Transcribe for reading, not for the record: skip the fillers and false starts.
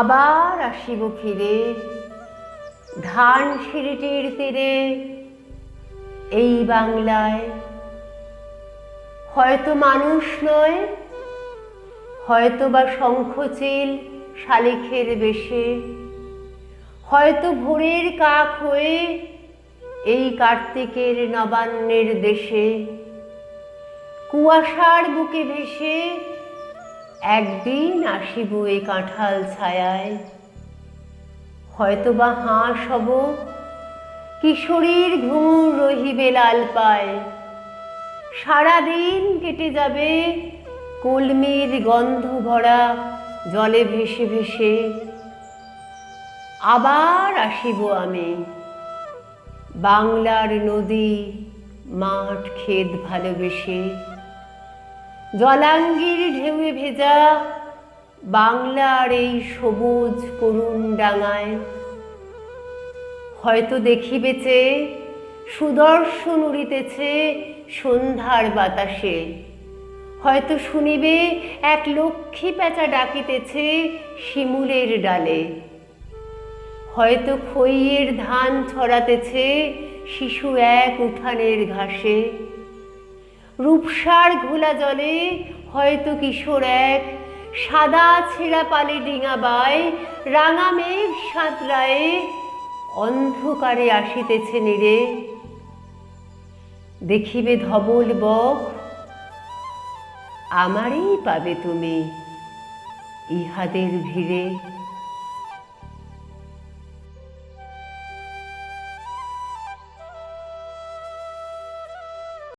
আবার আসিব ফিরে ধান সিঁড়িটির তীরে এই বাংলায়। হয়তো মানুষ নয়, হয়তো বা শঙ্খচিল শালিখের বেশে, হয়তো ভোরের কাক হয়ে এই কার্তিকের নবান্নের দেশে কুয়াশার বুকে ভেসে একদিন আসিব এ কাঁঠাল ছায়ায়। হয়তো বা হাঁস হব, কিশোরীর ঘুঙুর রহিবে লাল পায়, সারাদিন কেটে যাবে কলমির গন্ধ ভরা জলে ভেসে ভেসে। আবার আসিব আমি বাংলার নদী মাঠ ক্ষেত ভালোবেসে, জলাঙ্গির ঢেউয়ে ভেজা বাংলার এই সবুজ করুণ ডাঙায়। হয়তো দেখিবে চেয়ে সুদর্শন উড়িতেছে সন্ধ্যার বাতাসে, হয়তো শুনিবে এক লক্ষ্মী প্যাঁচা ডাকিতেছে শিমুলের ডালে, হয়তো খইয়ের ধান ছড়াতেছে শিশু এক উঠানের ঘাসে। রূপসার ঘোলা জলে হয়তো কিশোর এক সাদা ছেঁড়া পালে ডিঙা বায়, রাঙা মেঘ সাঁতরায়ে অন্ধকারে আসিতেছে নীড়ে। দেখিবে ধবল বক, আমারই পাবে তুমি ইহাদের ভিড়ে।